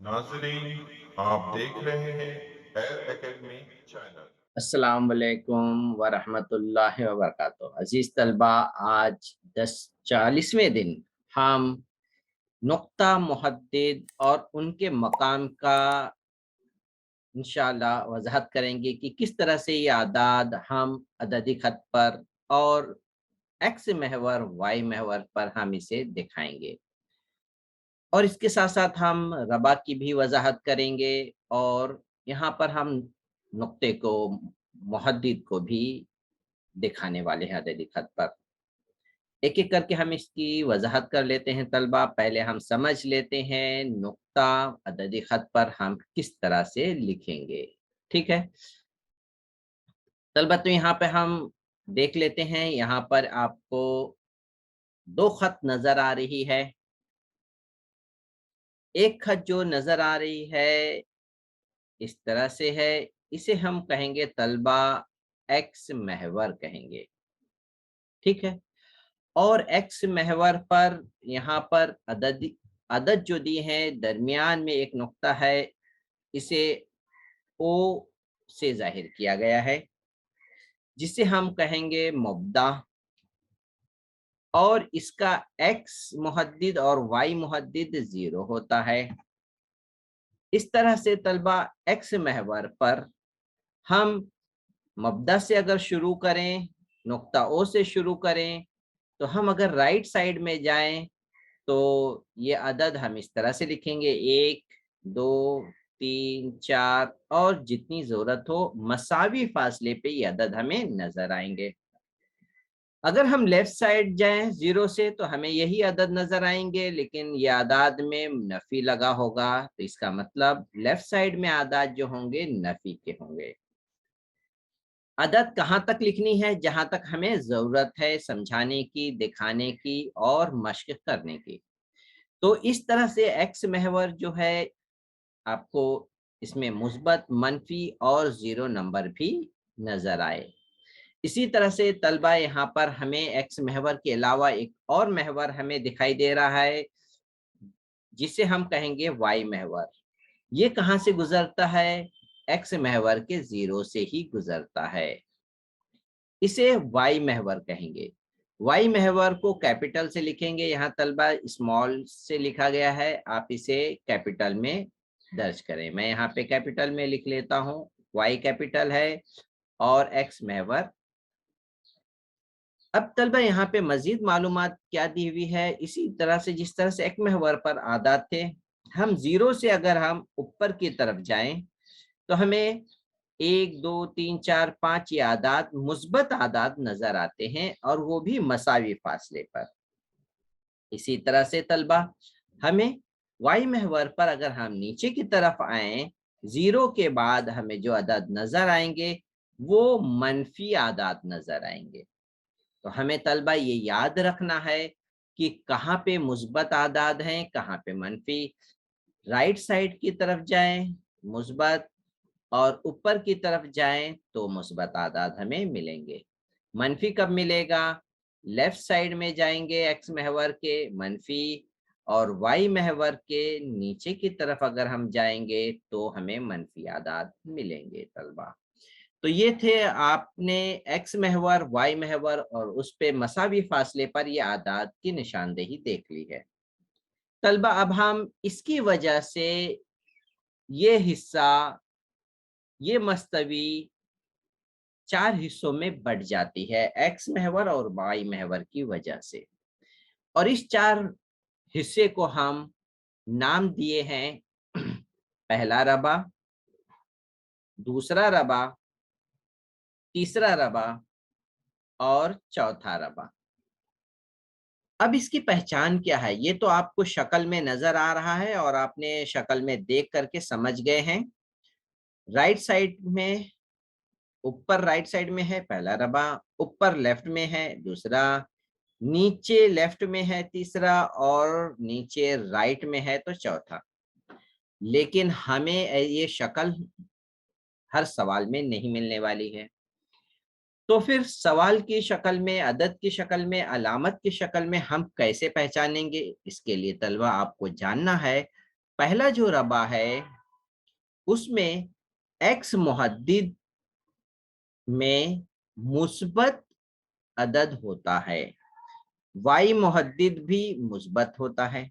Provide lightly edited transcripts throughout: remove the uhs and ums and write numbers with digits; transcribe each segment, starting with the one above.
नाजरीन, आप देख रहे हैं एयर एकेडमी चैनल। अस्सलाम वालेकुम वरहमतुल्लाहि वबरकातुहू। अजीज तलबा, आज 40वें दिन हम नुक्ता मुहद्दिद और उनके मकाम का इंशाअल्लाह वजाहत करेंगे कि किस तरह से ये आदाद हम अददी खत पर और एक्स महवर वाई महवर पर हम इसे दिखाएंगे। और इसके साथ साथ हम रबा की भी वजाहत करेंगे और यहाँ पर हम नुक्ते को मुहद्दिद को भी दिखाने वाले हैं अददी खत पर। एक एक करके हम इसकी वजाहत कर लेते हैं तलबा। पहले हम समझ लेते हैं नुक्ता अददी खत पर हम किस तरह से लिखेंगे। ठीक है तलबा, तो यहाँ पे हम देख लेते हैं। यहाँ पर आपको दो खत नजर आ रही है। एक खत जो नजर आ रही है इस तरह से है, इसे हम कहेंगे तलबा एक्स महवर कहेंगे। ठीक है, और एक्स महवर पर यहाँ पर अदद जो दी है, दरमियान में एक नुक्ता है, इसे ओ से जाहिर किया गया है, जिसे हम कहेंगे मुब्दा। और इसका एक्स मुहद्दिद और वाई मुहद्दिद 0 होता है। इस तरह से तलबा एक्स महवर पर हम मुब्दा से अगर शुरू करें, नुक्ता ओ से शुरू करें, तो हम अगर राइट साइड में जाएं तो ये अदद हम इस तरह से लिखेंगे, 1 2 3 4, और जितनी जरूरत हो मसावी फासले पे ये अदद हमें नजर आएंगे। अगर हम लेफ्ट साइड जाएं 0 से तो हमें यही अदद नजर आएंगे, लेकिन ये आदाद में नफी लगा होगा, तो इसका मतलब लेफ्ट साइड में आदाद जो होंगे नफी के होंगे। अदद कहाँ तक लिखनी है? जहां तक हमें जरूरत है समझाने की, दिखाने की और मश्क करने की। तो इस तरह से एक्स महवर जो है आपको इसमें मुस्बत, मनफी और 0 नंबर भी नजर आए। इसी तरह से तलबा यहाँ पर हमें एक्स महवर के अलावा एक और महवर हमें दिखाई दे रहा है, जिसे हम कहेंगे वाई महवर। ये कहाँ से गुजरता है? एक्स महवर के 0 से ही गुजरता है। इसे वाई महवर कहेंगे। वाई महवर को कैपिटल से लिखेंगे। यहाँ तलबा स्मॉल से लिखा गया है, आप इसे कैपिटल में दर्ज करें। मैं यहाँ पे कैपिटल में लिख लेता हूँ, वाई कैपिटल है और एक्स महवर। अब तलबा यहाँ पे मजीद मालूमात क्या दी हुई है, इसी तरह से जिस तरह से एक महवर पर आदात थे, हम 0 से अगर हम ऊपर की तरफ जाएं तो हमें 1 2 3 4 5 ये आदाद मुस्बत आदाद नजर आते हैं, और वो भी मसावी फासले पर। इसी तरह से तलबा हमें वाई महवर पर अगर हम नीचे की तरफ आए, 0 के बाद हमें जो आदाद नजर आएंगे वो मनफी आदाद नजर आएंगे। तो हमें तलबा ये याद रखना है कि कहाँ पे मुस्बत आदाद हैं, कहाँ पे मनफी। राइट साइड की तरफ जाएं मुस्बत, और ऊपर की तरफ जाएं तो मुस्बत आदाद हमें मिलेंगे। मनफी कब मिलेगा? लेफ्ट साइड में जाएंगे एक्स महवर के मनफी, और वाई महवर के नीचे की तरफ अगर हम जाएंगे तो हमें मनफी आदाद मिलेंगे तलबा। तो ये थे, आपने एक्स महवर, वाई महवर और उस पे मसावी फासले पर ये आदाद की निशानदेही देख ली है। तलबा अब हम इसकी वजह से ये हिस्सा, ये मस्तवी 4 हिस्सों में बढ़ जाती है एक्स महवर और वाई महवर की वजह से। और इस 4 हिस्से को हम नाम दिए हैं पहला रबा, दूसरा रबा, तीसरा रबा और चौथा रबा। अब इसकी पहचान क्या है? ये तो आपको शक्ल में नजर आ रहा है और आपने शक्ल में देख करके समझ गए हैं। राइट साइड में, ऊपर राइट साइड में है पहला रबा, ऊपर लेफ्ट में है दूसरा, नीचे लेफ्ट में है तीसरा, और नीचे राइट में है तो चौथा। लेकिन हमें ये शक्ल हर सवाल में नहीं मिलने वाली है। तो फिर सवाल की शक्ल में, अदद की शक्ल में, अलामत की शक्ल में हम कैसे पहचानेंगे? इसके लिए तलबा आपको जानना है पहला जो रबा है उसमें x मुहद्दिद में मुस्बत अदद होता है, y मुहद्दिद भी मुस्बत होता है।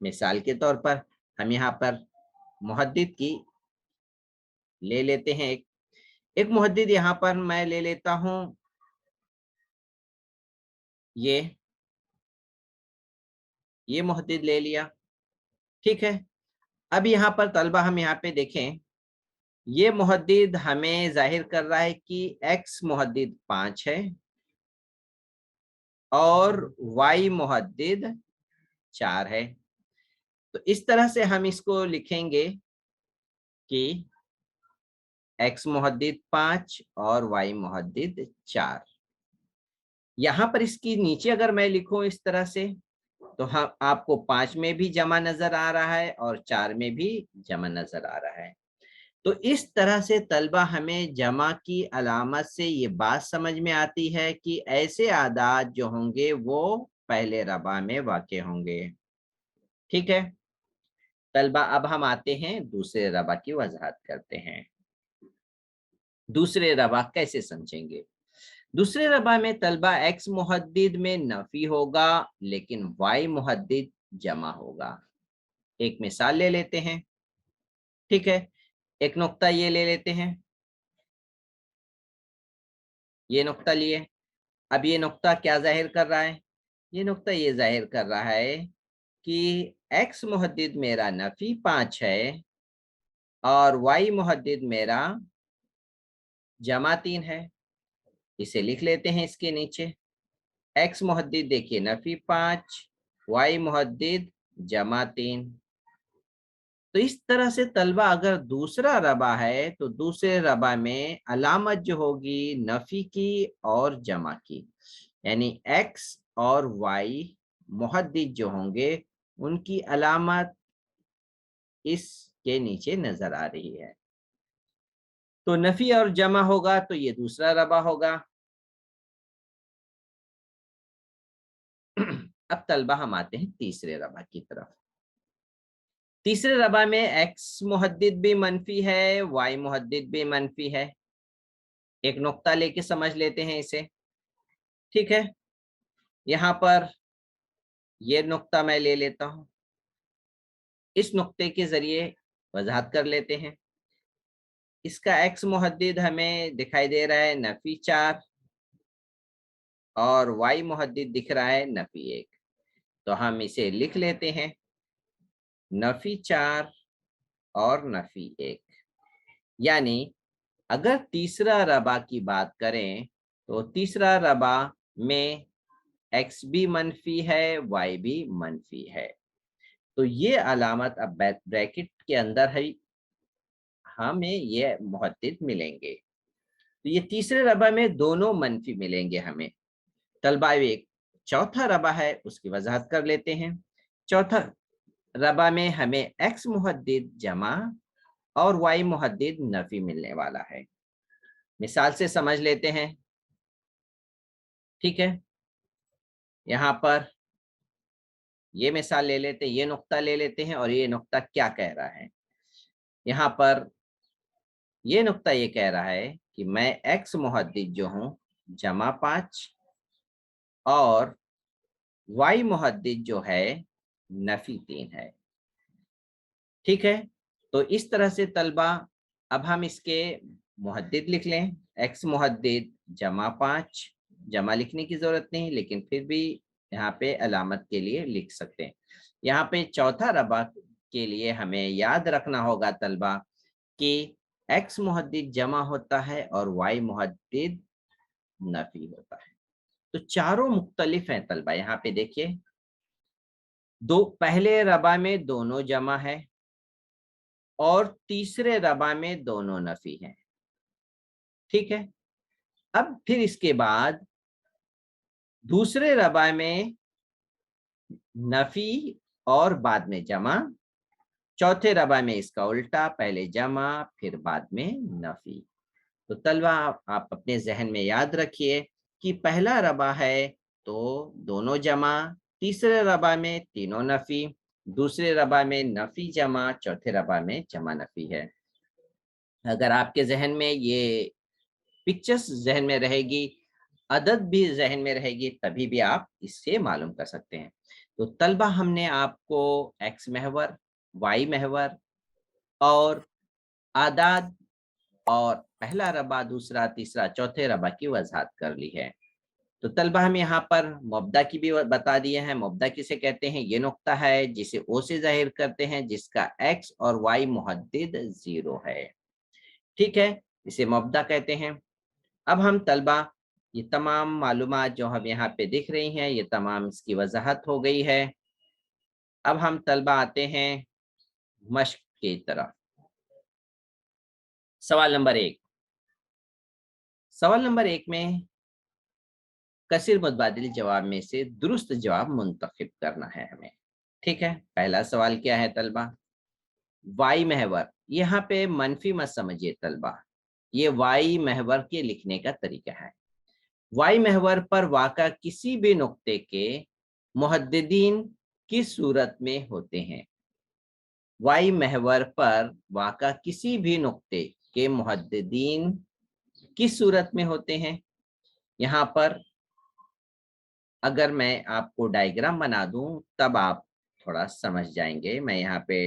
मिसाल के तौर पर हम यहाँ पर मुहद्दिद की ले लेते हैं। एक मुहद्दिद यहाँ पर मैं ले लेता हूं ये मुहद्दिद ले लिया, ठीक है। अब यहाँ पर तलबा हम यहाँ पे देखें, ये मुहद्दिद हमें जाहिर कर रहा है कि x मुहद्दिद 5 है और y मुहद्दिद 4 है। तो इस तरह से हम इसको लिखेंगे कि x मुहद्दिद 5 और y मुहद्दिद 4। यहाँ पर इसकी नीचे अगर मैं लिखूं इस तरह से, तो हम आपको 5 में भी जमा नजर आ रहा है और 4 में भी जमा नजर आ रहा है। तो इस तरह से तलबा हमें जमा की अलामत से ये बात समझ में आती है कि ऐसे आदाद जो होंगे वो पहले रबा में वाक़े होंगे, ठीक है। तलबा अब हम आते हैं दूसरे रबा की वजाहत करते हैं। दूसरे रबा कैसे समझेंगे? दूसरे रबा में तलबा x मुहद्दिद में नफी होगा लेकिन y मुहद्दिद जमा होगा। एक मिसाल ले लेते हैं, ठीक है। एक नुक्ता ये ले लेते हैं, ये नुक्ता लिए। अब ये नुक्ता क्या जाहिर कर रहा है? ये नुक्ता ये जाहिर कर रहा है कि x मुहद्दिद मेरा नफी 5 है और y मुहद्दिद मेरा जमा 3 है। इसे लिख लेते हैं इसके नीचे। x मुहद्दिद देखिए नफी 5, y मुहद्दिद जमा 3। तो इस तरह से तलबा अगर दूसरा रबा है तो दूसरे रबा में अलामत जो होगी नफी की और जमा की, यानी x और y मुहद्दिद जो होंगे उनकी अलामत इसके नीचे नजर आ रही है। तो नफी और जमा होगा तो ये दूसरा रबा होगा। अब तलबा हम आते हैं तीसरे रबा की तरफ। तीसरे रबा में x मुहद्दिद भी मनफी है, y मुहद्दिद भी मनफी है। एक नुक्ता लेके समझ लेते हैं इसे, ठीक है। यहाँ पर ये नुक्ता मैं ले लेता हूं, इस नुक्ते के जरिए वजाहत कर लेते हैं। इसका x मुहद्दिद हमें दिखाई दे रहा है नफी 4 और y मुहद्दिद दिख रहा है नफी 1। तो हम इसे लिख लेते हैं नफी 4 और नफी 1। यानी अगर तीसरा रबा की बात करें तो तीसरा रबा में x भी मनफी है, y भी मनफी है। तो ये अलामत अब ब्रैकेट के अंदर है, हमें ये मुहद्दिद मिलेंगे। तो ये तीसरे रबा में दोनों मनफी मिलेंगे हमें। तलबा एक चौथा रबा है उसकी वजाहत कर लेते हैं। चौथा रबा में हमें x मुहद्दिद जमा और y मुहद्दिद नफी मिलने वाला है। मिसाल से समझ लेते हैं, ठीक है। यहाँ पर ये मिसाल ले लेते हैं, ये नुक्ता ले लेते हैं और ये नुक्ता क्या कह रहा है? यहाँ पर ये नुक्ता ये कह रहा है कि मैं x मुहद्दिद जो हूं जमा 5 और y मुहद्दिद जो है नफी 3 है, ठीक है। तो इस तरह से तलबा अब हम इसके मुहद्दिद लिख लें। x मुहद्दिद जमा 5, जमा लिखने की जरूरत नहीं लेकिन फिर भी यहाँ पे अलामत के लिए लिख सकते हैं। यहाँ पे चौथा रबा के लिए हमें याद रखना होगा तलबा कि x मुहद्दिद जमा होता है और y मुहद्दिद नफी होता है। तो चारों मुख्तलिफ हैं तलबा। यहाँ पे देखिए, दो पहले रबा में दोनों जमा है और तीसरे रबा में दोनों नफी हैं, ठीक है। अब फिर इसके बाद दूसरे रबा में नफी और बाद में जमा, चौथे रबा में इसका उल्टा, पहले जमा फिर बाद में नफी। तो तलबा आप अपने जहन में याद रखिए कि पहला रबा है तो दोनों जमा, तीसरे रबा में तीनों नफी, दूसरे रबा में नफी जमा, चौथे रबा में जमा नफी है। अगर आपके जहन में ये पिक्चर्स जहन में रहेगी, अदद भी जहन में रहेगी, तभी भी आप इससे मालूम कर सकते हैं। तो तलबा हमने आपको एक्स महवर, वाई महवर और आदाद और पहला रबा, दूसरा, तीसरा, चौथे रबा की वजाहत कर ली है। तो तलबा हम यहाँ पर मुब्दा की भी बता दिए हैं। मुब्दा किसे कहते हैं? ये नुक्ता है जिसे ओ से जाहिर करते हैं, जिसका एक्स और वाई मुहद्दिद 0 है। ठीक है, इसे मुब्दा कहते हैं। अब हम तलबा ये तमाम मालूमात जो हम यहाँ पे दिख रही हैं, ये तमाम इसकी वजाहत हो गई है। अब हम तलबा आते हैं मश्क की तरफ। सवाल नंबर 1। सवाल नंबर 1 में कसीर मुतबादिल जवाब में से दुरुस्त जवाब मुंतखब करना है हमें। ठीक है, पहला सवाल क्या है तलबा? वाई महवर। यहाँ पे मनफी मत समझिए तलबा, ये वाई महवर के लिखने का तरीका है। वाई महवर पर वाक़ा किसी भी नुक्ते के मुहद्दिदीन किस सूरत में होते हैं? वाई महवर पर वाक़ा किसी भी नुक्ते के मुहद्दिदीन किस सूरत में होते हैं? यहाँ पर अगर मैं आपको डायग्राम बना दूं तब आप थोड़ा समझ जाएंगे। मैं यहाँ पे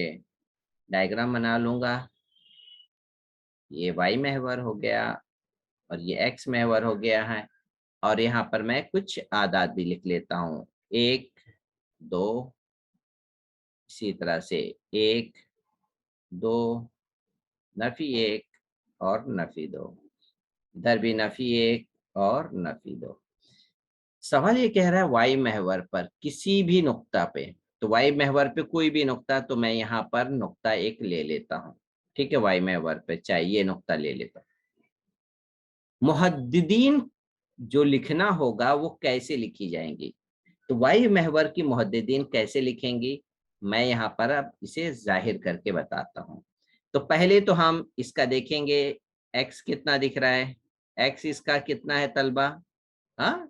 डायग्राम बना लूंगा। ये वाई महवर हो गया और ये एक्स महवर हो गया है, और यहाँ पर मैं कुछ आदाद भी लिख लेता हूँ। 1, 2, इसी तरह से 1, 2, नफी 1 और नफी 2, इधर भी नफी 1 और नफी 2। सवाल ये कह रहा है वाई महवर पर किसी भी नुक्ता पे, तो वाई महवर पे कोई भी नुक्ता, तो मैं यहाँ पर नुक्ता 1 ले लेता हूँ। ठीक है, वाई महवर पे चाहिए नुक्ता ले लेता हूँ। मुहद्दिदीन जो लिखना होगा वो कैसे लिखी जाएंगी? तो वाई महवर की मुहद्दिदीन कैसे लिखेंगी, मैं यहाँ पर अब इसे जाहिर करके बताता हूँ। तो पहले तो हम इसका देखेंगे, एक्स कितना दिख रहा है? एक्स इसका कितना है तलबा? हाँ,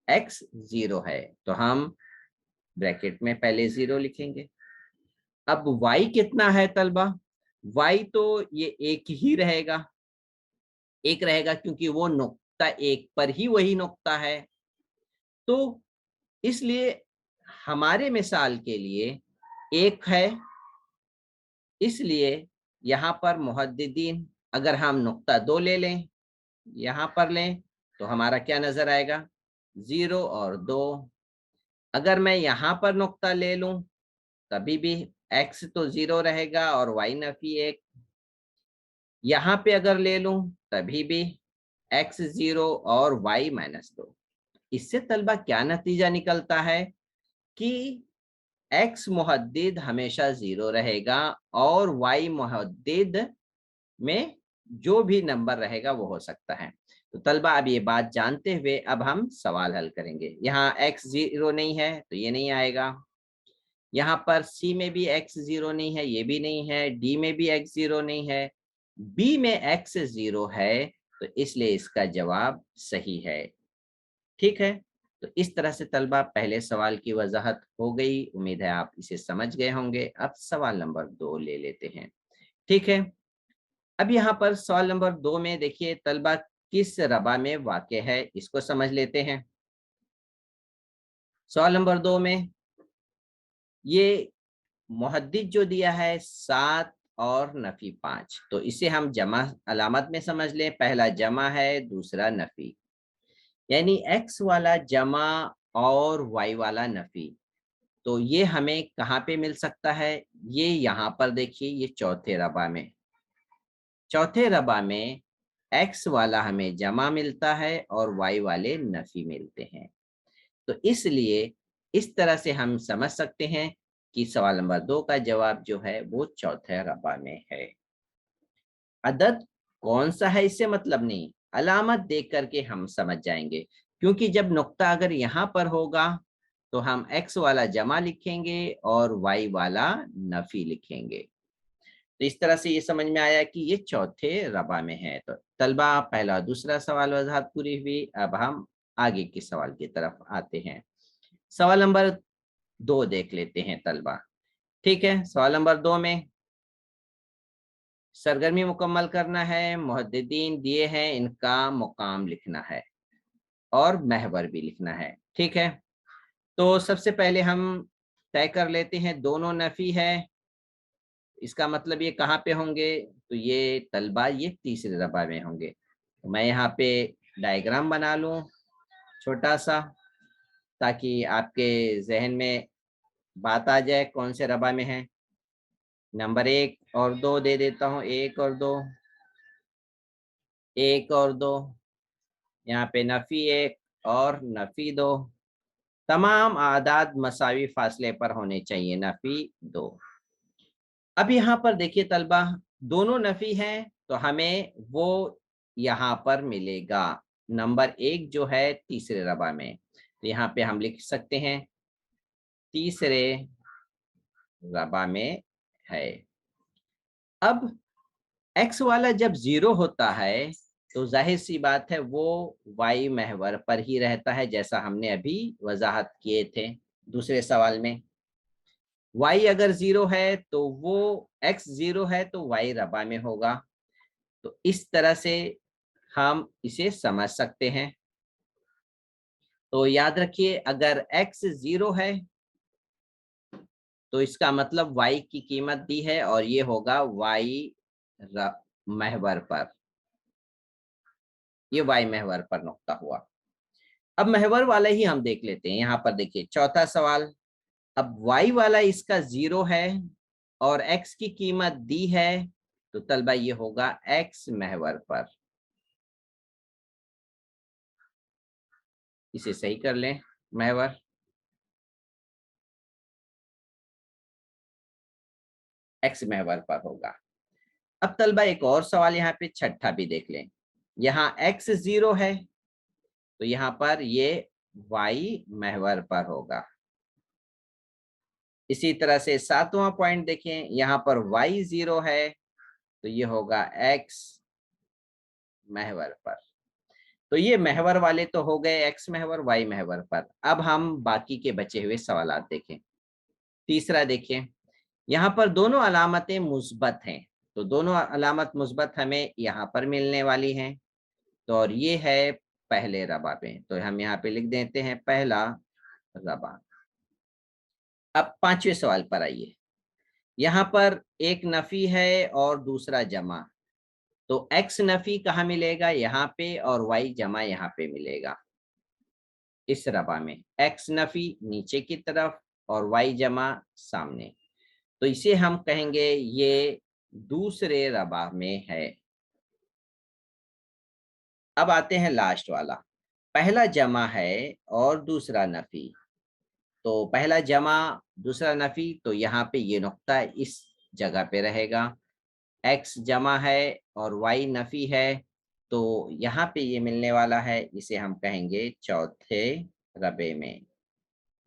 एक्स 0 है, तो हम ब्रैकेट में पहले 0 लिखेंगे। अब y कितना है तलबा? y तो ये एक ही रहेगा, एक रहेगा क्योंकि वो नुक्ता 1 पर ही वही नुक्ता है। तो इसलिए हमारे मिसाल के लिए 1 है, इसलिए यहाँ पर मुहद्दिदीन अगर हम नुक्ता 2 ले लें, यहाँ पर लें, तो हमारा क्या नजर आएगा? 0 और 2। अगर मैं यहाँ पर नुक्ता ले लूं तभी भी x तो 0 रहेगा और y नफी 1। यहाँ पे अगर ले लूं तभी भी x 0 और y -2। इससे तलबा क्या नतीजा निकलता है कि x मुहद्दिद हमेशा 0 रहेगा और y मुहद्दिद में जो भी नंबर रहेगा वो हो सकता है। तो तलबा अब ये बात जानते हुए अब हम सवाल हल करेंगे। यहाँ x 0 नहीं है तो ये नहीं आएगा, यहाँ पर C में भी x 0 नहीं है, ये भी नहीं है, D में भी x 0 नहीं है, B में x 0 है, तो इसलिए इसका जवाब सही है। ठीक है, तो इस तरह से तलबा पहले सवाल की वजाहत हो गई। उम्मीद है आप इसे समझ गए होंगे। अब सवाल नंबर 2 ले लेते हैं। ठीक है, अब यहाँ पर सवाल नंबर 2 में देखिए तलबा किस रबा में वाक़े है, इसको समझ लेते हैं। सवाल नंबर 2 में ये मुहद्दिद जो दिया है 7 और नफी 5, तो इसे हम जमा अलामत में समझ लें। पहला जमा है, दूसरा नफी, यानी एक्स वाला जमा और वाई वाला नफी। तो ये हमें कहाँ पे मिल सकता है? ये यहाँ पर देखिए, ये चौथे रबा में, चौथे रबा में एक्स वाला हमें जमा मिलता है और वाई वाले नफी मिलते हैं। तो इसलिए इस तरह से हम समझ सकते हैं कि सवाल नंबर 2 का जवाब जो है वो चौथे रबा में है। अदद कौन सा है इससे मतलब नहीं, अलामत देख करके हम समझ जाएंगे, क्योंकि जब नुक्ता अगर यहाँ पर होगा तो हम x वाला जमा लिखेंगे और y वाला नफी लिखेंगे। तो इस तरह से ये समझ में आया कि ये चौथे रबा में है। तो तलबा पहला दूसरा सवाल वजाहत पूरी हुई। अब हम आगे के सवाल की तरफ आते हैं। सवाल नंबर 2 देख लेते हैं तलबा। ठीक है, सवाल नंबर 2 में सरगर्मी मुकम्मल करना है, मुहद्दिदीन दिए हैं, इनका मुकाम लिखना है और महवर भी लिखना है। ठीक है, तो सबसे पहले हम तय कर लेते हैं, दोनों नफी है, इसका मतलब ये कहाँ पे होंगे, तो ये तलबा ये तीसरे रबा में होंगे। तो मैं यहाँ पे डायग्राम बना लूँ छोटा सा, ताकि आपके जहन में बात आ जाए कौन से रबा में है। नंबर 1 और 2 दे देता हूँ, 1 और 2, 1 और 2, यहाँ पे नफी 1 और नफी 2, तमाम आदाद मसावी फासले पर होने चाहिए, नफी 2। अब यहाँ पर देखिए तलबा, दोनों नफी हैं तो हमें वो यहाँ पर मिलेगा। नंबर 1 जो है तीसरे रबा में, तो यहाँ पे हम लिख सकते हैं तीसरे रबा में है। अब x वाला जब 0 होता है तो जाहिर सी बात है वो y महवर पर ही रहता है, जैसा हमने अभी वजाहत किए थे दूसरे सवाल में। y अगर 0 है तो वो x 0 है तो y रबा में होगा। तो इस तरह से हम इसे समझ सकते हैं। तो याद रखिए, अगर x 0 है तो इसका मतलब y की कीमत दी है और ये होगा y महवर पर, ये y महवर पर नुक्ता हुआ। अब महवर वाला ही हम देख लेते हैं। यहाँ पर देखिए चौथा सवाल, अब y वाला इसका 0 है और x की कीमत दी है, तो तलबा ये होगा x महवर पर। इसे सही कर लें, महवर x महवर पर होगा। अब तलबा एक और सवाल यहाँ पे छठा भी देख लें। यहाँ x 0 है तो यहाँ पर ये y महवर पर होगा। इसी तरह से 7वां पॉइंट देखें, यहाँ पर y 0 है तो ये होगा x महवर पर। तो ये महवर वाले तो हो गए x महवर y महवर पर। अब हम बाकी के बचे हुए सवालात देखें। तीसरा देखिए, यहाँ पर दोनों अलामतें मुस्बत हैं, तो दोनों अलामत मुस्बत हमें यहाँ पर मिलने वाली हैं। तो और ये है पहले रबा पे, तो हम यहाँ पे लिख देते हैं पहला रबा। अब 5वें सवाल पर आइए। यहाँ पर एक नफी है और दूसरा जमा, तो x नफी कहाँ मिलेगा, यहाँ पे, और y जमा यहाँ पे मिलेगा इस रबा में। x नफी नीचे की तरफ और y जमा सामने, तो इसे हम कहेंगे ये दूसरे रबा में है। अब आते हैं लास्ट वाला, पहला जमा है और दूसरा नफी। तो पहला जमा दूसरा नफी, तो यहाँ पे ये नुक्ता इस जगह पे रहेगा। x जमा है और y नफी है, तो यहाँ पे ये मिलने वाला है, इसे हम कहेंगे चौथे रबे में।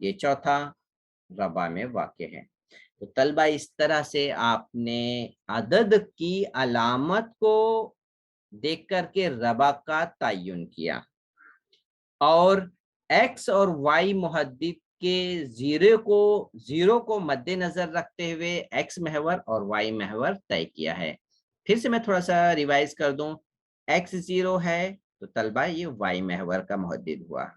ये चौथा रबा में वाक़ है। तो तलबा इस तरह से आपने अदद की अलामत को देख करके रबा का तयन किया और x और y मुहद्दिद के जीरो को मद्देनजर रखते हुए x महवर और y महवर तय किया है। फिर से मैं थोड़ा सा रिवाइज कर दूं, x 0 है तो तलबा ये y महवर का मुहद्दिद हुआ।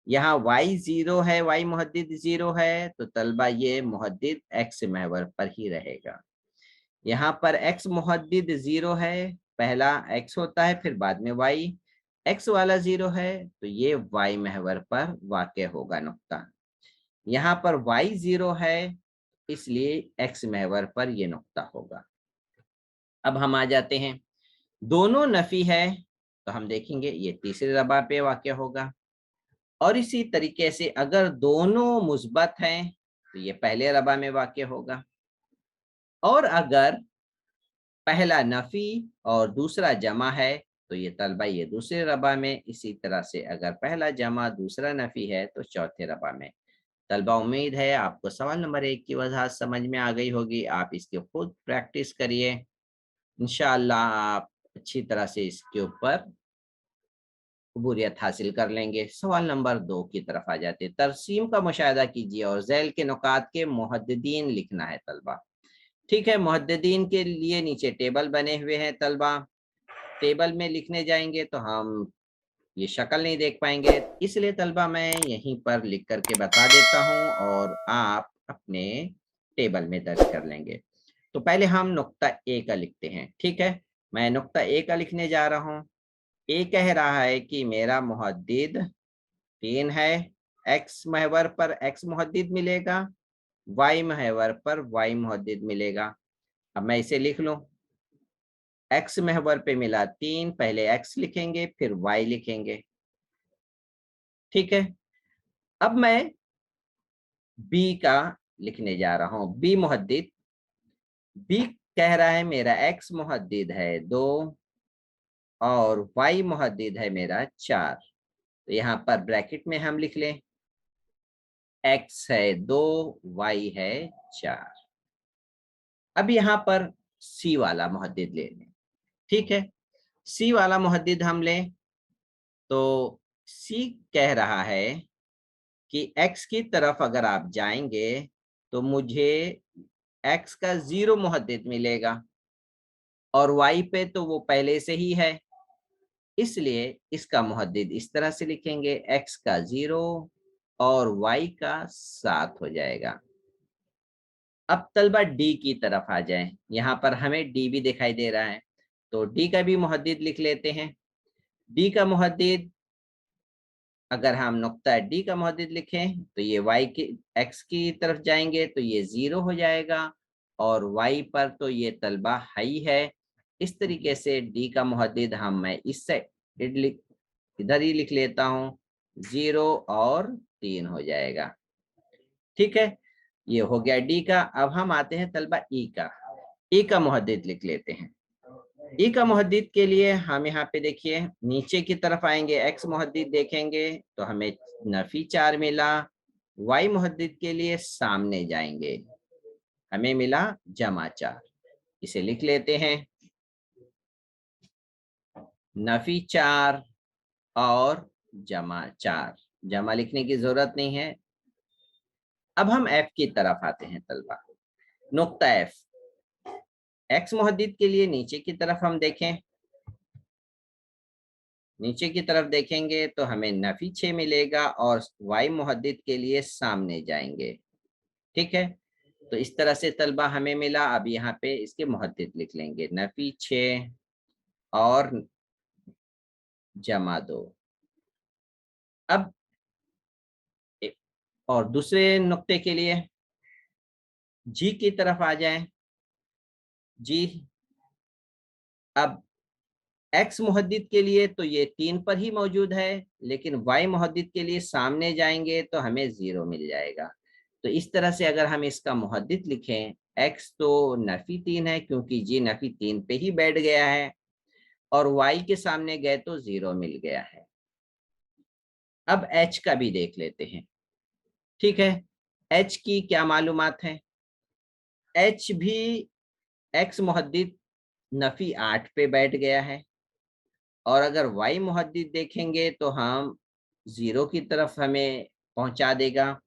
यहाँ y 0 है, y मुहद्दिद 0 है, तो तलबा ये मुहद्दिद x महवर पर ही रहेगा। यहाँ पर x मुहद्दिद 0 है, पहला x होता है फिर बाद में y, x वाला 0 है तो ये y महवर पर वाक़ होगा नुक्ता। यहाँ पर y 0 है इसलिए x महवर पर ये नुक्ता होगा। अब हम आ जाते हैं, दोनों नफी है तो हम देखेंगे ये तीसरे रबा पे वाक़ होगा। और इसी तरीके से अगर दोनों मुस्बत हैं तो ये पहले रबा में वाक़ होगा। और अगर पहला नफी और दूसरा जमा है तो ये तलबा ये दूसरे रबा में। इसी तरह से अगर पहला जमा दूसरा नफी है तो चौथे रबा में। तलबा उम्मीद है आपको सवाल नंबर 1 की वजाहत समझ में आ गई होगी। आप इसके खुद प्रैक्टिस करिए, इंशाअल्लाह आप अच्छी तरह से इसके ऊपर अबूरियत हासिल कर लेंगे। सवाल नंबर 2 की तरफ आ जाते हैं। तरसीम का मुशाहिदा कीजिए और झैल के नुकात के मुहद्दिदीन लिखना है तलबा। ठीक है, मुहद्दिदीन के लिए नीचे टेबल बने हुए हैं तलबा। टेबल में लिखने जाएंगे तो हम ये शक्ल नहीं देख पाएंगे, इसलिए तलबा मैं यहीं पर लिख करके बता देता हूं और आप अपने टेबल में दर्ज कर लेंगे। तो पहले हम नुक्ता ए का लिखते हैं। ठीक है, मैं नुक्ता ए का लिखने जा रहा हूं। ए कह रहा है कि मेरा मुहद्दिद 3 है। एक्स महवर पर एक्स मुहद्दिद मिलेगा, वाई महवर पर वाई मुहद्दिद मिलेगा। अब मैं इसे लिख लूं। एक्स महवर पे मिला 3, पहले एक्स लिखेंगे फिर वाई लिखेंगे। ठीक है, अब मैं बी का लिखने जा रहा हूं। बी मुहद्दिद, बी कह रहा है मेरा एक्स मुहद्दिद है 2 और वाई मुहद्दिद है मेरा 4। तो यहाँ पर ब्रैकेट में हम लिख लें एक्स है 2, वाई है 4। अब यहाँ पर सी वाला मुहद्दिद ले लें। ठीक है, सी वाला मुहद्दिद हम लें तो सी कह रहा है कि x की तरफ अगर आप जाएंगे तो मुझे x का 0 मुहद्दिद मिलेगा और y पे तो वो पहले से ही है, इसलिए इसका मुहद्दिद इस तरह से लिखेंगे x का 0 और y का 7 हो जाएगा। अब तलबा डी की तरफ आ जाएं। यहाँ पर हमें डी भी दिखाई दे रहा है तो डी का भी मुहद्दिद लिख लेते हैं। डी का मुहद्दिद अगर हम नुक्ता डी का मुहद्दिद लिखें तो ये y की x की तरफ जाएंगे तो ये 0 हो जाएगा और y पर तो ये तलबा हाई है। इस तरीके से डी का मुहद्दिद मैं इस साइड इधर ही लिख लेता हूँ, 0 और 3 हो जाएगा। ठीक है, ये हो गया डी का। अब हम आते हैं तलबा ई का। ई का मुहद्दिद लिख लेते हैं। ई का मुहद्दिद के लिए हम यहाँ पे देखिए नीचे की तरफ आएंगे, एक्स मुहद्दिद देखेंगे तो हमें नफी 4 मिला। वाई मुहद्दिद के लिए सामने जाएंगे, हमें मिला जमा 4। इसे लिख लेते हैं नफी 4 और जमा 4। जमा लिखने की जरूरत नहीं है। अब हम एफ की तरफ आते हैं तलबा। नुक्ता एफ, एक्स मुहद्दिद के लिए नीचे की तरफ हम देखें, नीचे की तरफ देखेंगे तो हमें नफी 6 मिलेगा और वाई मुहद्दिद के लिए सामने जाएंगे। ठीक है, तो इस तरह से तलबा हमें मिला। अब यहाँ पे इसके मुहद्दिद लिख लेंगे नफी 6 और जमा 2। अब और दूसरे नुक्ते के लिए जी की तरफ आ जाएं। जी, अब एक्स मुहद्दिद के लिए तो ये 3 पर ही मौजूद है, लेकिन वाई मुहद्दिद के लिए सामने जाएंगे तो हमें 0 मिल जाएगा। तो इस तरह से अगर हम इसका मुहद्दिद लिखें, एक्स तो नफी 3 है क्योंकि जी नफी 3 पे ही बैठ गया है और वाई के सामने गए तो 0 मिल गया है। अब एच का भी देख लेते हैं। ठीक है, एच की क्या मालूमात है। एच भी एक्स मुहद्दिद नफी 8 पे बैठ गया है और अगर वाई मुहद्दिद देखेंगे तो हम 0 की तरफ हमें पहुंचा देगा,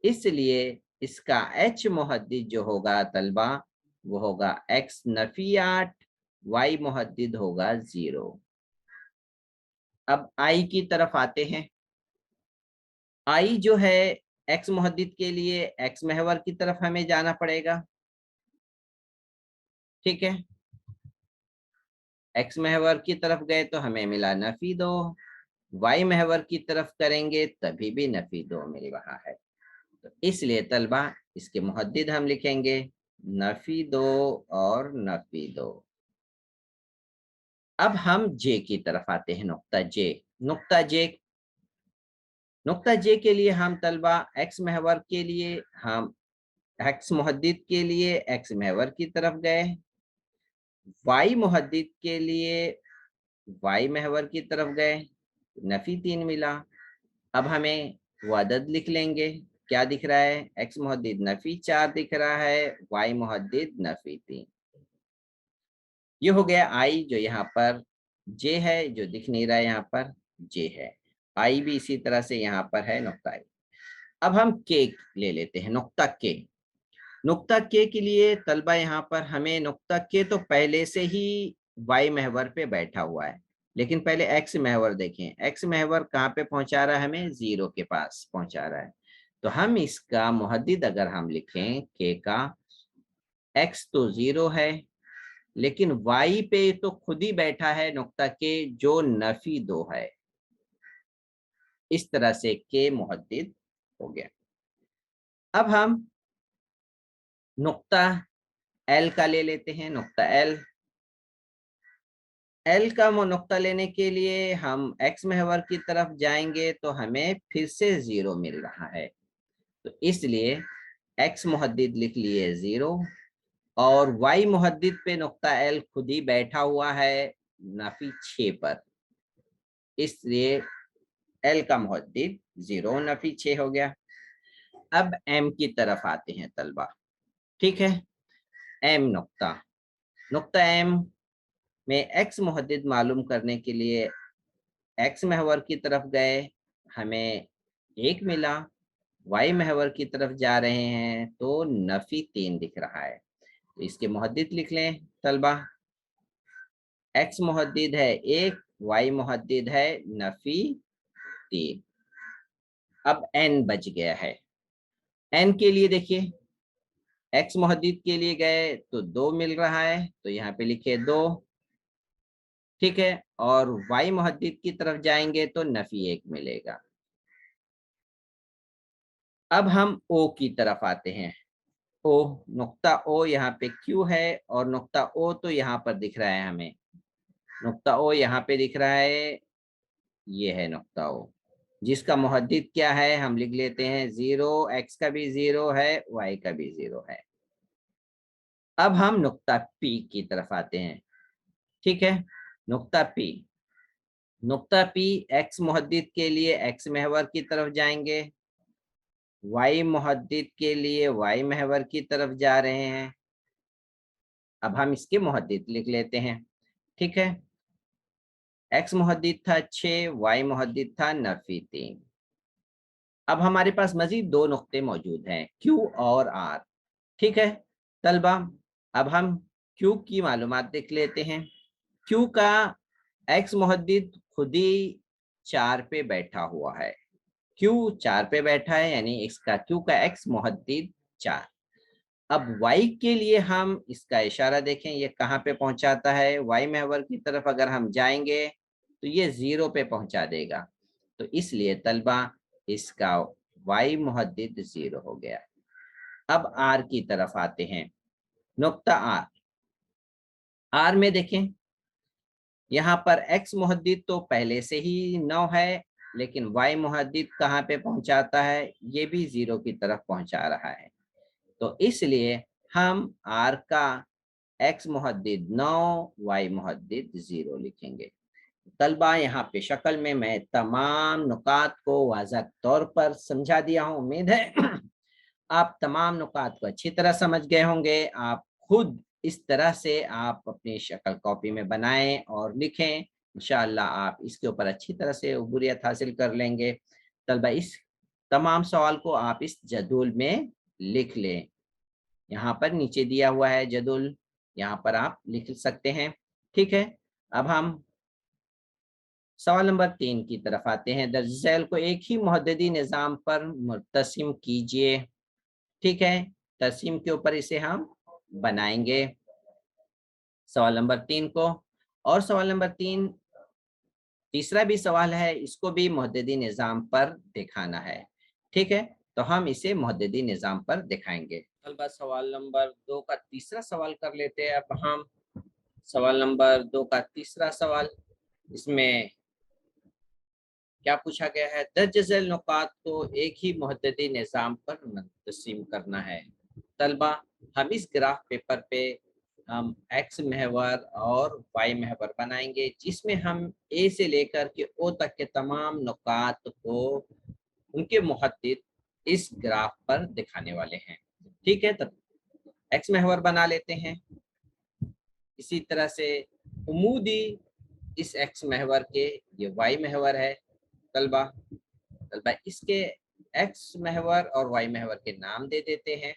इसलिए इसका एच मुहद्दिद जो होगा तलबा वो होगा एक्स नफी 8, वाई मुहद्दिद होगा 0। अब आई की तरफ आते हैं। आई जो है एक्स मुहद्दिद के लिए एक्स महवर की तरफ हमें जाना पड़ेगा। ठीक है, एक्स महवर की तरफ गए तो हमें मिला नफी 2, वाई महवर की तरफ करेंगे तभी भी नफी 2 मिल रहा है। तो इसलिए तलबा इसके मुहद्दिद हम लिखेंगे नफी 2 और नफी 2। अब हम जे की तरफ आते हैं। नुक्ता जे, नुक्ता जे, नुक्ता जे के लिए हम तलबा एक्स महवर के लिए हम एक्स मुहद्दिद के लिए एक्स महवर की तरफ गए, वाई मुहद्दिद के लिए वाई महवर की तरफ गए, नफी 3 मिला। अब हमें वो अदद लिख लेंगे। क्या दिख रहा है, एक्स मुहद्दिद नफी 4 दिख रहा है, वाई मुहद्दिद नफी 3। ये हो गया आई जो यहाँ पर जे है जो दिख नहीं रहा है यहाँ पर। जे है, आई भी इसी तरह से यहाँ पर है नुक्ता आई। अब हम के ले लेते हैं, नुक्ता के। नुक्ता के के लिए तलबा यहाँ पर हमें नुक्ता के तो पहले से ही वाई महवर पे बैठा हुआ है, लेकिन पहले एक्स महवर देखें। एक्स महवर कहाँ पे पहुंचा रहा है, हमें 0 के पास पहुंचा रहा है। तो हम इसका मुहद्दिद अगर हम लिखें के का, एक्स तो 0 है, लेकिन वाई पे तो खुद ही बैठा है नुक्ता के जो नफी 2 है। इस तरह से के मुहद्दिद हो गया। अब हम नुक्ता एल का ले लेते हैं, नुक्ता एल। एल का नुक्ता लेने के लिए हम एक्स महवर की तरफ जाएंगे तो हमें फिर से 0 मिल रहा है, तो इसलिए एक्स मुहद्दिद लिख लिए 0 और वाई मुहद्दिद पे नुक्ता एल खुद ही बैठा हुआ है नफी 6 पर, इसलिए एल का मुहद्दिद 0 नफी 6 हो गया। अब एम की तरफ आते हैं तलबा, ठीक है। एम नुक्ता, नुक्ता एम में एक्स मुहद्दिद मालूम करने के लिए एक्स महवर की तरफ गए, हमें 1 मिला। वाई महवर की तरफ जा रहे हैं तो नफी 3 दिख रहा है, तो इसके मुहद्दिद लिख लें तलबा। एक्स मुहद्दिद है 1, वाई मुहद्दिद है नफी 3। अब एन बच गया है। एन के लिए देखिए, एक्स मुहद्दिद के लिए गए तो 2 मिल रहा है, तो यहाँ पे लिखे 2, ठीक है। और वाई मुहद्दिद की तरफ जाएंगे तो नफी 1 मिलेगा। अब हम ओ की तरफ आते हैं। ओ, नुक्ता ओ यहाँ पे क्यू है और नुक्ता ओ तो यहाँ पर दिख रहा है हमें, नुक्ता ओ यहाँ पे दिख रहा है, ये है नुक्ता ओ, जिसका मुहद्दिद क्या है हम लिख लेते हैं 0, एक्स का भी 0 है, वाई का भी 0 है। अब हम नुक्ता पी की तरफ आते हैं, ठीक है। नुक्ता पी, नुक्ता पी एक्स मुहद्दिद के लिए एक्स महवर की तरफ जाएंगे, वाई मुहद्दिद के लिए वाई महवर की तरफ जा रहे हैं। अब हम इसके मुहद्दिद लिख लेते हैं, ठीक है। एक्स मुहद्दिद था 6, वाई मुहद्दिद था नफी 3। अब हमारे पास मजीद 2 नुक्ते मौजूद हैं, क्यू और आर, ठीक है तलबा। अब हम क्यू की मालूमात देख लेते हैं। क्यू का एक्स मुहद्दिद खुद ही 4 पे बैठा हुआ है, क्यू 4 पे बैठा है, यानी इसका क्यू का एक्स मुहद्दिद 4। अब y के लिए हम इसका इशारा देखें, ये कहाँ पे पहुंचाता है, y महवर की तरफ अगर हम जाएंगे तो ये 0 पे पहुंचा देगा, तो इसलिए तलबा इसका y मुहद्दिद 0 हो गया। अब r की तरफ आते हैं, नुक्ता r। r में देखें, यहाँ पर x मुहद्दिद तो पहले से ही 9 है, लेकिन y मुहद्दिद कहाँ पे पहुंचाता है, ये भी 0 की तरफ पहुंचा रहा है, तो इसलिए हम r का x मुहद्दिद 9, y मुहद्दिद 0 लिखेंगे। तलबा यहाँ पे शक्ल में मैं तमाम नुकात को वाज़ह तौर पर समझा दिया हूँ। उम्मीद है आप तमाम नुकात को अच्छी तरह समझ गए होंगे। आप खुद इस तरह से आप अपनी शक्ल कॉपी में बनाएं और लिखें, इंशाअल्लाह आप इसके ऊपर अच्छी तरह से उबूरियत हासिल कर लेंगे। तलबा इस तमाम सवाल को आप इस जदूल में लिख लें, यहाँ पर नीचे दिया हुआ है जदूल, यहाँ पर आप लिख सकते हैं, ठीक है। अब हम सवाल नंबर 3 की तरफ आते हैं। दर्ज झैल को एक ही मुहद्दिदी निज़ाम पर मुर्तसिम कीजिए, ठीक है। तस्सीम के ऊपर इसे हम बनाएंगे सवाल नंबर 3 को, और सवाल नंबर 3 तीसरा भी सवाल है, इसको भी मुहद्दिदी निज़ाम पर दिखाना है, ठीक है। तो हम इसे मुहद्दिदी निज़ाम पर दिखाएंगे। तलबा सवाल नंबर 2 का तीसरा सवाल कर लेते हैं। अब हम सवाल नंबर 2 का तीसरा सवाल, इसमें क्या पूछा गया है, दर्ज झैल नुकात को एक ही मुहद्दिदी निज़ाम पर मुंतसिम करना है। तलबा हम इस ग्राफ पेपर पे हम एक्स महवर और वाई महवर बनाएंगे, जिसमें हम ए से लेकर के ओ तक के तमाम नुकात को उनके मुहद्दिद इस ग्राफ पर दिखाने वाले हैं, ठीक है। तब एक्स महवर बना लेते हैं। इसी तरह से उमूदी इस एक्स महवर के ये वाई महवर है तलबा। इसके एक्स महवर और वाई महवर के नाम दे देते हैं।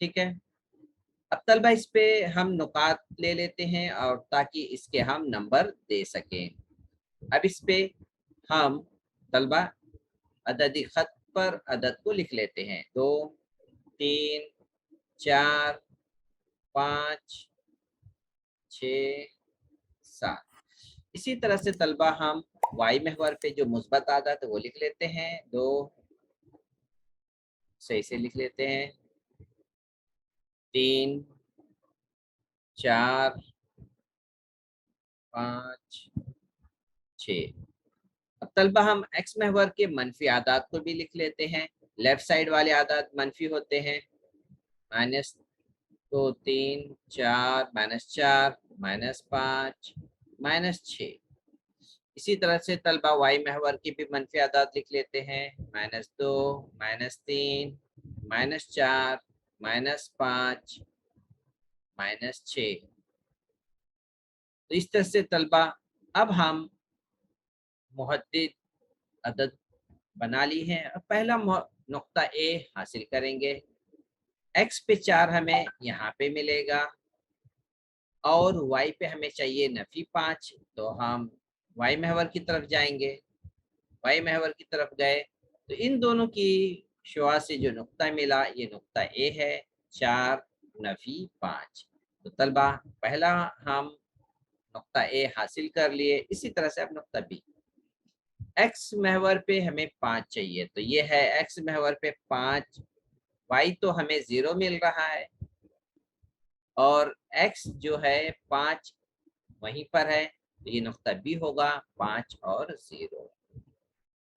ठीक है, अब तलबा इस पे हम नुकात ले लेते हैं और ताकि इसके हम नंबर दे सकें। अब इस पे हम तलबा अददी खत पर अदद को लिख लेते हैं, 2 3 4 5 6 7। इसी तरह से तलबा हम वाई महवर पे जो मुस्बत आदत है वो लिख लेते हैं, 2 सही से लिख लेते हैं, 3 4 5 6। अब तलबा हम एक्स महवर के मनफी आदात को भी लिख लेते हैं। लेफ्ट साइड वाले आदात मनफी होते हैं, माइनस 2 3 4 -4 -5 -6। इसी तरह से तलबा वाई महवर की भी मनफी आदात लिख लेते हैं, -2 -3 -4 -5 -6। तो इस तरह से तलबा अब हम मुहद्दिद अदद बना ली है। अब पहला नुक्ता ए हासिल करेंगे। एक्स पे 4 हमें यहाँ पे मिलेगा और वाई पे हमें चाहिए नफी 5, तो हम वाई महवर की तरफ जाएंगे। वाई महवर की तरफ गए तो इन दोनों की शुआ से जो नुक्ता मिला ये नुक्ता ए है, 4 नफी 5। तो तलबा पहला हम नुक्ता ए हासिल कर लिए। इसी तरह से अब नुक्ता बी, एक्स महवर पे हमें 5 चाहिए, तो ये है एक्स महवर पे 5। वाई तो हमें 0 मिल रहा है और एक्स जो है 5 वहीं पर है, तो ये नुक्ता बी होगा 5 और 0।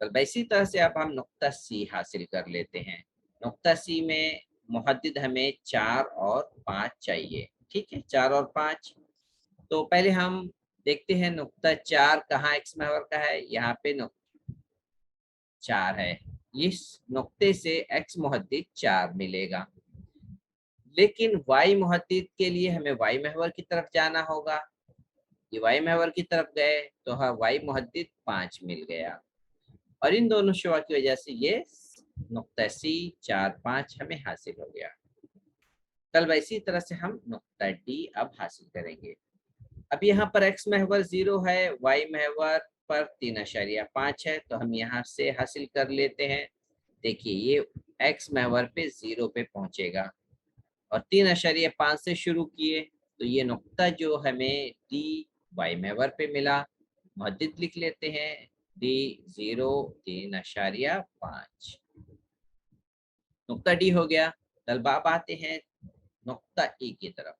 तो इसी तरह से अब हम नुक्ता सी हासिल कर लेते हैं। नुक्ता सी में मुहद्दिद हमें 4 और 5 चाहिए। ठीक है, 4 और 5। तो पहले हम देखते हैं नुक्ता 4 कहाँ एक्स महवर का है। यहाँ पे नुक्ता 4 है, इस नुक्ते से एक्स मुहद्दिद 4 मिलेगा। लेकिन वाई मुहद्दिद के लिए हमें वाई महवर की तरफ जाना होगा। ये वाई महवर की तरफ गए तो हाँ वाई मुहद्दिद 5 मिल गया और इन दोनों शुआ की वजह से ये नुक्ता सी 4 5 हमें हासिल हो गया। कल इसी तरह से हम नुक्ता डी अब हासिल करेंगे। अब यहाँ पर एक्स महवर 0 है, वाई महवर पर 3.5 है, तो हम यहाँ से हासिल कर लेते हैं। देखिए ये एक्स महवर पे 0 पे पहुंचेगा और 3.5 से शुरू किए तो ये नुक्ता जो हमें डी वाई महवर पे मिला, मुहद्दिद लिख लेते हैं, डी 0 3.5। नुक्ता डी हो गया। तलबा अब आते हैं नुक्ता ई की तरफ।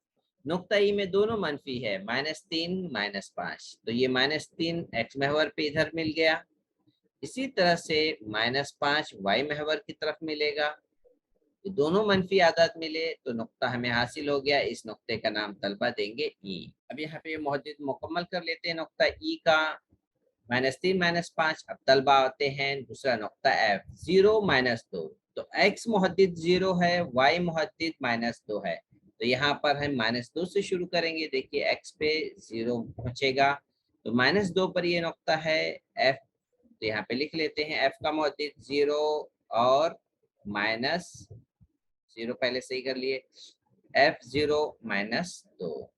नुक्ता ई में दोनों मनफी है, -3 -5, तो ये -3 एक्स महवर पे इधर मिल गया। इसी तरह से -5 वाई महवर की तरफ मिलेगा। ये दोनों मनफी आदात मिले तो नुक्ता हमें हासिल हो गया। इस नुक्ते का नाम तलबा देंगे ई। अब यहाँ पे मुहद्दिद मुकम्मल कर लेते हैं नुक्ता ई का, -3 -5। अब तलबा आते हैं दूसरा नुक्ता एफ, 0 -2। तो एक्स मुहद्दिद 0 है, वाई मुहद्दिद -2 है, तो यहाँ पर हम -2 से शुरू करेंगे। देखिए एक्स पे 0 पहुंचेगा तो -2 पर ये नुक्ता है एफ, तो यहाँ पे लिख लेते हैं एफ का मुहद्दिद 0 और -0 पहले सही कर लिए, f0 -2।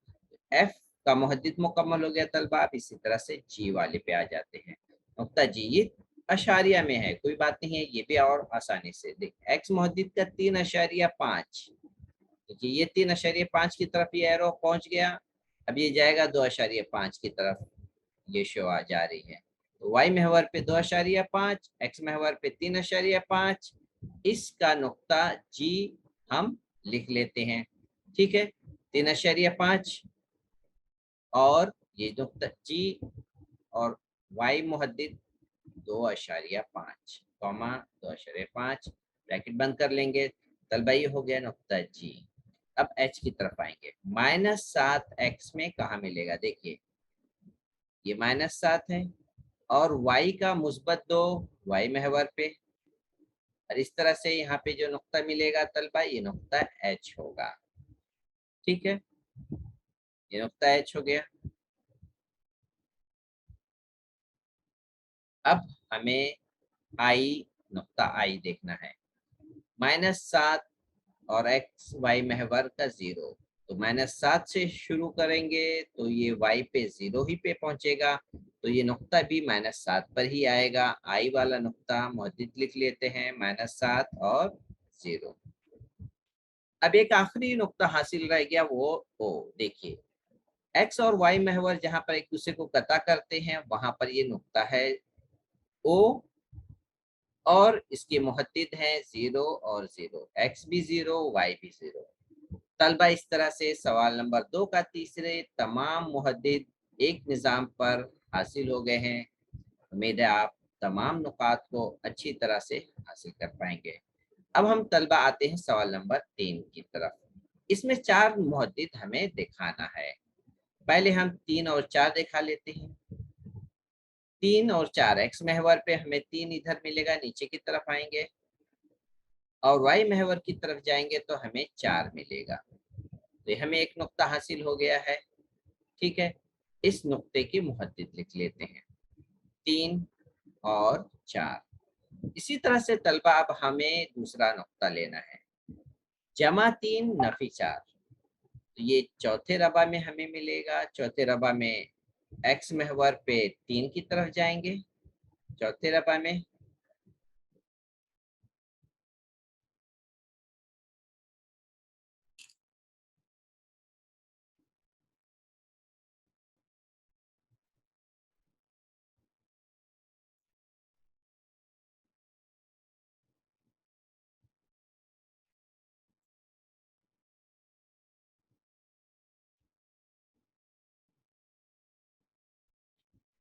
f का मुहद्दिद मुकम्मल हो गया तलबा। अब इसी तरह से जी वाले पे आ जाते हैं। नुक्ता जी ये अशारिया में है, कोई बात नहीं है, ये भी और आसानी से देख। एक्स मुहद्दिद का 3.5, देखिए ये 3.5 की तरफ ये एरो पहुंच गया। अब ये जाएगा 2.5 की तरफ, ये शो आ जा रही है। तो वाई महवर पे 2.5, एक्स महवर पे 3.5, इसका नुक्ता जी हम लिख लेते हैं। ठीक है, 3.5 और ये नुक्ता जी और वाई मुहद्दिद 2.5 कॉमा 2.5 ब्रैकेट बंद कर लेंगे। तलबा ये हो गया नुक्ता जी। अब एच की तरफ आएंगे। -7 में कहा मिलेगा, देखिए ये -7 है और y का मुस्बत 2 वाई महवर पे, और इस तरह से यहाँ पे जो नुक्ता मिलेगा तलबा ये नुक्ता एच होगा। ठीक है, ये नुक्ता एच हो गया। अब हमें आई नुक्ता आई देखना है। -7 और एक्स वाई महवर का 0, तो -7 से शुरू करेंगे तो ये y पे 0 ही पे पहुंचेगा, तो ये नुक्ता भी -7 पर ही आएगा। आई वाला नुक्ता मुहद्दिद लिख लेते हैं, -7 और 0। अब एक आखिरी नुक्ता हासिल रह गया, वो ओ। देखिए एक्स और वाई महवर जहां पर एक दूसरे को कता करते हैं वहां पर ये नुक्ता है ओ, और इसके मुहद्दिद हैं 0 और 0, एक्स भी 0 वाई भी 0। तलबा इस तरह से सवाल नंबर 2 का तीसरे तमाम मुहद्दिद एक निज़ाम पर हासिल हो गए हैं। उम्मीद है आप तमाम नुकात को अच्छी तरह से हासिल कर पाएंगे। अब हम तलबा आते हैं सवाल नंबर 3 की तरफ। इसमें 4 मुहद्दिद हमें दिखाना है। पहले हम 3 और 4 दिखा लेते हैं। 3 और 4 एक्स महवर पे हमें 3 इधर मिलेगा, नीचे की तरफ आएंगे और वाई महवर की तरफ जाएंगे तो हमें 4 मिलेगा। तो हमें एक नुक्ता हासिल हो गया है। ठीक है, इस नुक्ते की मुहद्दिद लिख लेते हैं 3 और 4। इसी तरह से तलबा अब हमें दूसरा नुक्ता लेना है, +3 नफी 4। तो ये चौथे रबा में हमें मिलेगा। चौथे रबा में एक्स महवर पे 3 की तरफ जाएंगे, चौथे रबा में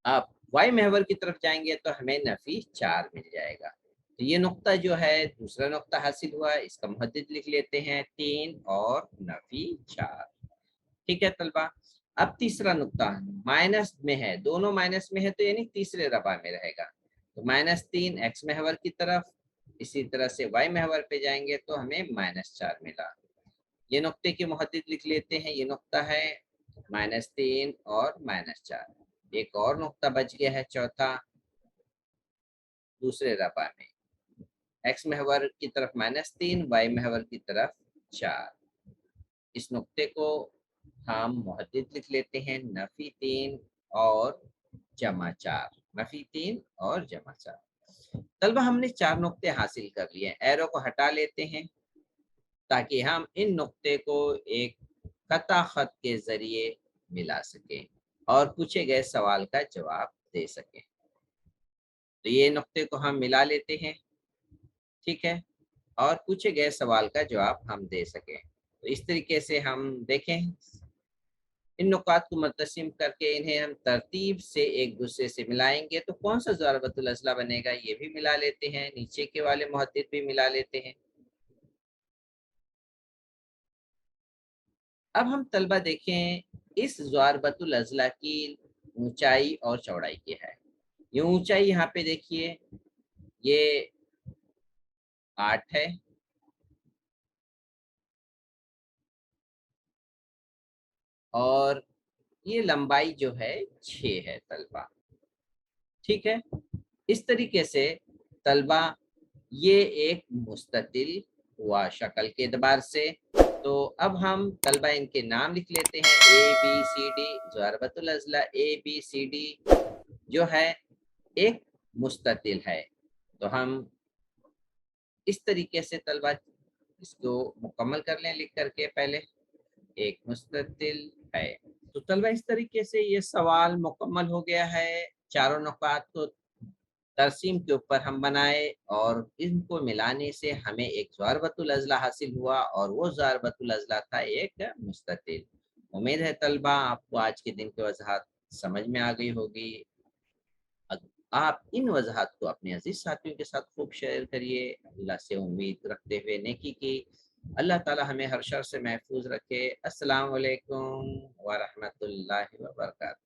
आप वाई महवर की तरफ जाएंगे तो हमें नफी 4 मिल जाएगा। तो ये नुक्ता जो है दूसरा नुक्ता हासिल हुआ, इसका मुहद्दिद लिख लेते हैं 3 और नफी 4। ठीक है तलबा, अब तीसरा नुक्ता माइनस में है, दोनों माइनस में है तो यानी तीसरे रबा में रहेगा। तो -3 एक्स महवर की तरफ, इसी तरह से वाई महवर पे जाएंगे तो हमें -4 मिला। ये नुक्ते के मुहद्दिद लिख लेते हैं, ये नुक्ता है -3 और -4। एक और नुक्ता बच गया है चौथा, दूसरे रबा में एक्स महवर की तरफ -3, वाई महवर की तरफ 4। इस नुक्ते को हम मुहद्दिद लिख लेते हैं नफी 3 और +4, नफी 3 और +4। तलबा हमने 4 नुक्ते हासिल कर लिए, एरो को हटा लेते हैं ताकि हम इन नुक्ते को एक कता खत के जरिए मिला सकें और पूछे गए सवाल का जवाब दे सकें। तो ये नुक्ते को हम मिला लेते हैं, ठीक है, और पूछे गए सवाल का जवाब हम दे सकें। तो इस तरीके से हम देखें, इन नुकात को मुतसिम करके इन्हें हम तरतीब से एक दूसरे से मिलाएंगे तो कौन सा ज़रबतुल अज़ला बनेगा, ये भी मिला लेते हैं, नीचे के वाले मुहद्दिद भी मिला लेते हैं। अब हम तलबा देखें इस ज़रबतुल अज़ला की ऊंचाई और चौड़ाई क्या है। ये ऊंचाई यहाँ पे देखिए ये 8 है और ये लंबाई जो है 6 है तलबा। ठीक है, इस तरीके से तलबा ये एक मुस्ततिल हुआ शक्ल के एतबार से। तो अब हम तलबा इनके नाम लिख लेते हैं, ए बी सी डी। ज़रबतुल अज़ला ए बी सी डी जो है एक मुस्ततिल है। तो हम इस तरीके से तलबा इसको मुकम्मल कर लें लिख करके, पहले एक मुस्ततिल है। तो तलबा इस तरीके से ये सवाल मुकम्मल हो गया है। चारों नुकात को तरसीम के ऊपर हम बनाए और इनको मिलाने से हमें एक ज़रबतुल अज़ला हासिल हुआ और वो ज़रबतुल अज़ला था एक मुस्ततिल। उम्मीद है तलबा आपको आज के दिन की वजाहत समझ में आ गई होगी। आप इन वजाहत को अपने अजीज साथियों के साथ खूब शेयर करिए, अल्लाह से उम्मीद रखते हुए नेकी की। अल्लाह ताला हमें हर शर से महफूज रखे। अस्सलाम वालेकुम व रहमतुल्लाहि व बरकातहू।